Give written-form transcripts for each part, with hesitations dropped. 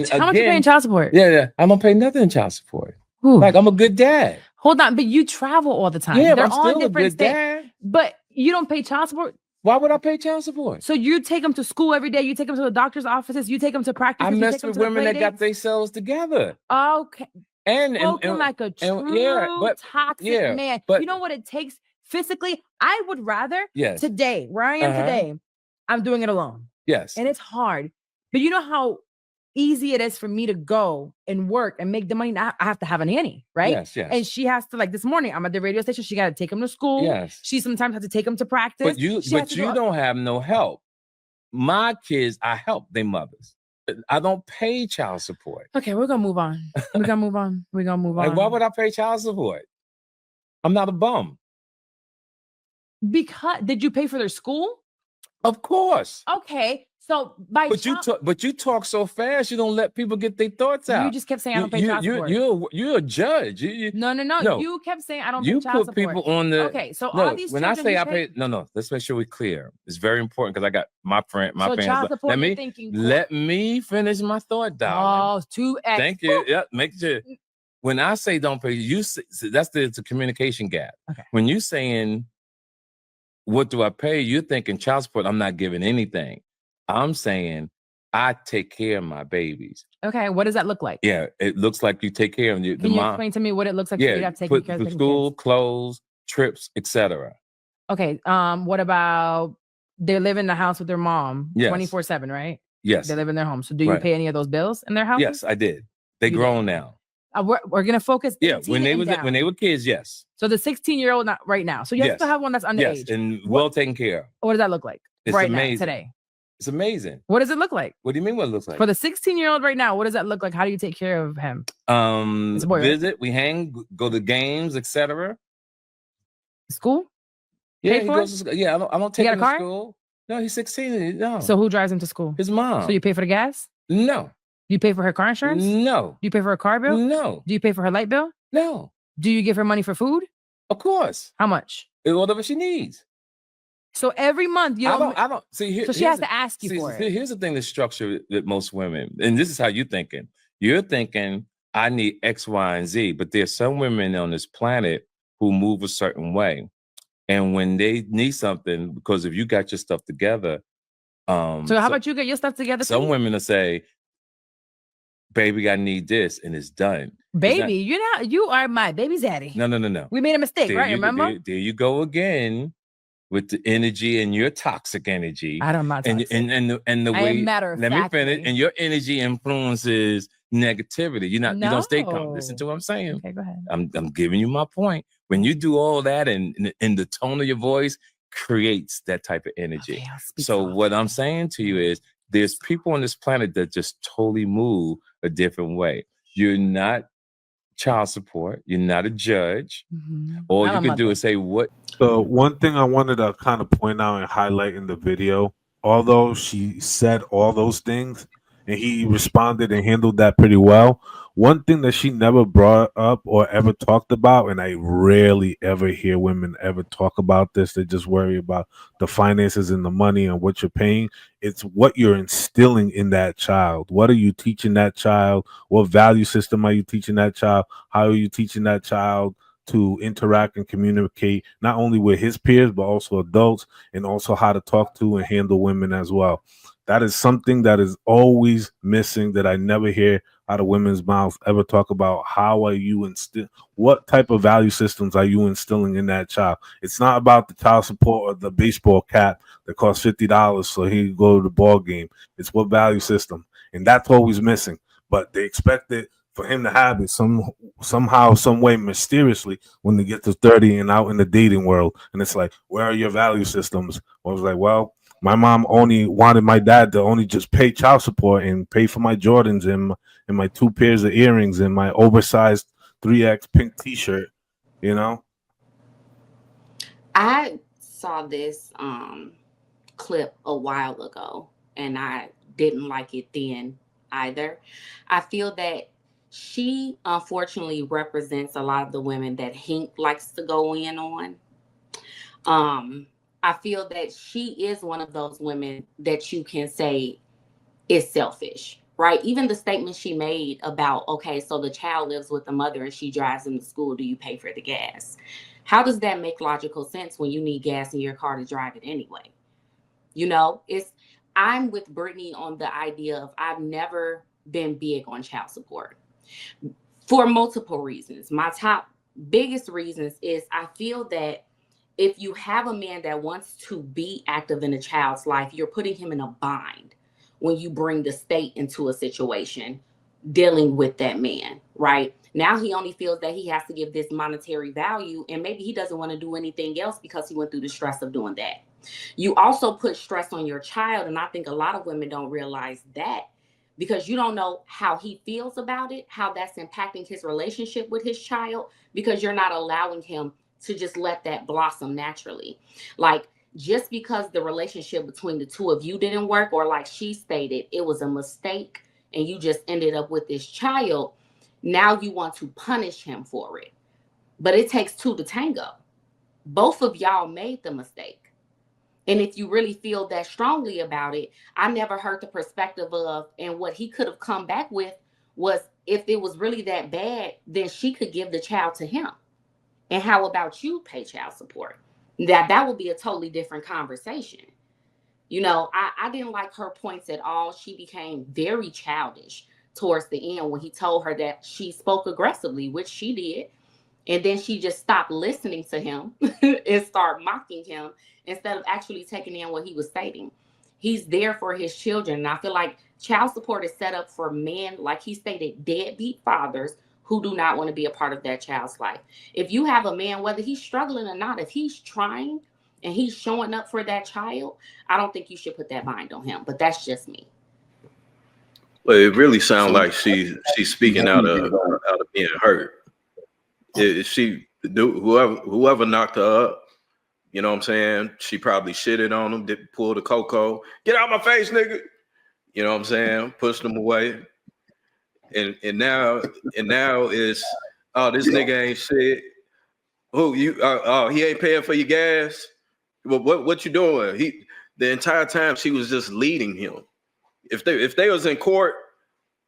How much you paying child support? Yeah, I'm gonna pay nothing in child support. Ooh. Like I'm a good dad. Hold on, but you travel all the time. Yeah, they're I'm on still a different good states. dad. But you don't pay child support. Why would I pay child support? So you take them to school every day. You take them to the doctor's offices. You take them to practice. I mess with women that got themselves together. Okay. And like a true toxic man. But you know what it takes physically? I would rather today, where I am today, I'm doing it alone. Yes. And it's hard. But you know how easy it is for me to go and work and make the money. I have to have a nanny, right? Yes. And she has to, like this morning, I'm at the radio station. She got to take him to school. Yes. She sometimes has to take him to practice. But you don't have no help. My kids, I help their mothers. I don't pay child support. Okay, we're gonna move on. We're gonna move on. Like, why would I pay child support? I'm not a bum. Because did you pay for their school? Of course. Okay. So but you talk so fast, you don't let people get their thoughts out. You just kept saying I don't pay child support. You're a judge. No. You kept saying I don't pay child support. You put people on the okay. So all these when I say I pay, no. Let's make sure we're clear. It's very important because I got my friend, my parents. Child support, let me finish my thought, darling. Oh, 2x. Thank you. Yeah, make sure. When I say don't pay, that's it's a communication gap. Okay. When you saying what do I pay, you're thinking child support. I'm not giving anything. I'm saying I take care of my babies. Okay, what does that look like? Yeah, it looks like you take care of you. Can you explain to me what it looks like? Yeah, you have to take care of school, clothes, trips, etc. Okay, what about they live in the house with their mom 24/7, right? Yes, they live in their home. So do you pay any of those bills in their house? Yes, I did. They grown now. We're gonna focus. Yeah, when they were kids, yes. So the 16-year-old not right now. So you have to have one that's underage. Yes, and well taken care of. What does that look like? It's right amazing. now, today. It's amazing. What does it look like? What do you mean what it looks like? For the 16-year-old right now, what does that look like? How do you take care of him? It's a boy, visit, we hang, go to games, etc. School? Yeah, he goes to school. Yeah, I don't take him to school. No, he's 16. No. So who drives him to school? His mom. So you pay for the gas? No. Do you pay for her car insurance? No. Do you pay for her car bill? No. Do you pay for her light bill? No. Do you give her money for food? Of course. How much? Whatever she needs. So every month, you know, I don't see. So she has to ask you for it. Here's the thing: the structure that most women, and this is how you're thinking. You're thinking, I need X, Y, and Z. But there's some women on this planet who move a certain way, and when they need something, because if you got your stuff together, so how about you get your stuff together? Some women will say, "Baby, I need this," and it's done. Baby, you are my baby daddy. No. We made a mistake, right? Remember? There you go again. With the energy and your toxic energy, I'm not toxic. And the way. Matter of let me finish. And your energy influences negativity. You don't stay calm. Listen to what I'm saying. Okay, go ahead. I'm giving you my point. When you do all that, and the tone of your voice creates that type of energy. Okay, so what I'm saying to you is, there's people on this planet that just totally move a different way. You're not child support. You're not a judge. Mm-hmm. All you can do is say what. So one thing I wanted to kind of point out and highlight in the video, although she said all those things and he responded and handled that pretty well, one thing that she never brought up or ever talked about, and I rarely ever hear women ever talk about this, they just worry about the finances and the money and what you're paying. It's what you're instilling in that child. What are you teaching that child? What value system are you teaching that child? How are you teaching that child to interact and communicate not only with his peers, but also adults, and also how to talk to and handle women as well? That is something that is always missing, that I never hear out of women's mouths ever talk about. How are you what type of value systems are you instilling in that child? It's not about the child support or the baseball cap that costs $50 so he can go to the ball game. It's what value system, and that's always missing. But they expect it for him to have it somehow, some way, mysteriously when they get to 30 and out in the dating world. And it's like, where are your value systems? I was like, well, my mom only wanted my dad to only just pay child support and pay for my Jordans and my 2 pairs of earrings and my oversized 3X pink t-shirt, you know? I saw this clip a while ago and I didn't like it then either. I feel that she unfortunately represents a lot of the women that Hank likes to go in on. I feel that she is one of those women that you can say is selfish, right? Even the statement she made about, okay, so the child lives with the mother and she drives him to school. Do you pay for the gas? How does that make logical sense when you need gas in your car to drive it anyway? You know, I'm with Brittany on the idea of I've never been big on child support for multiple reasons. My top biggest reasons is I feel that if you have a man that wants to be active in a child's life, you're putting him in a bind when you bring the state into a situation dealing with that man, right? Now he only feels that he has to give this monetary value, and maybe he doesn't want to do anything else because he went through the stress of doing that. You also put stress on your child, and I think a lot of women don't realize that because you don't know how he feels about it, how that's impacting his relationship with his child, because you're not allowing him to just let that blossom naturally. Like, just because the relationship between the two of you didn't work, or like she stated, it was a mistake and you just ended up with this child, now you want to punish him for it. But it takes two to tango. Both of y'all made the mistake. And if you really feel that strongly about it, I never heard the perspective of, and what he could have come back with was, if it was really that bad, then she could give the child to him. And how about you pay child support? That would be a totally different conversation. You know, I didn't like her points at all. She became very childish towards the end when he told her that she spoke aggressively, which she did. And then she just stopped listening to him and started mocking him instead of actually taking in what he was stating. He's there for his children. And I feel like child support is set up for men, like he stated, deadbeat fathers who do not want to be a part of that child's life. If you have a man, whether he's struggling or not, if he's trying and he's showing up for that child, I don't think you should put that bind on him. But that's just me. Well, it really sounds like she's speaking out of being hurt. Whoever knocked her up, you know what I'm saying? She probably shitted on him, did pull the cocoa, get out my face, nigga. You know what I'm saying? Pushed him away. And now is, oh, this nigga ain't shit. Who you? Oh, he ain't paying for your gas. Well, what you doing? The entire time she was just leading him. If they was in court,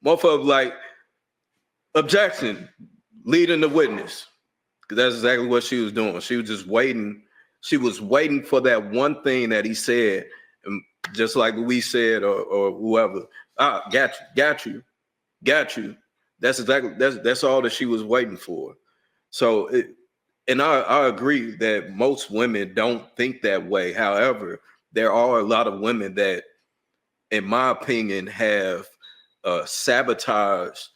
motherfucker like, objection, leading the witness. Because that's exactly what she was doing. She was just waiting. She was waiting for that one thing that he said, and just like we said, or whoever. Ah, got you. That's exactly that's all that she was waiting for. So, and I agree that most women don't think that way. However, there are a lot of women that, in my opinion, have sabotaged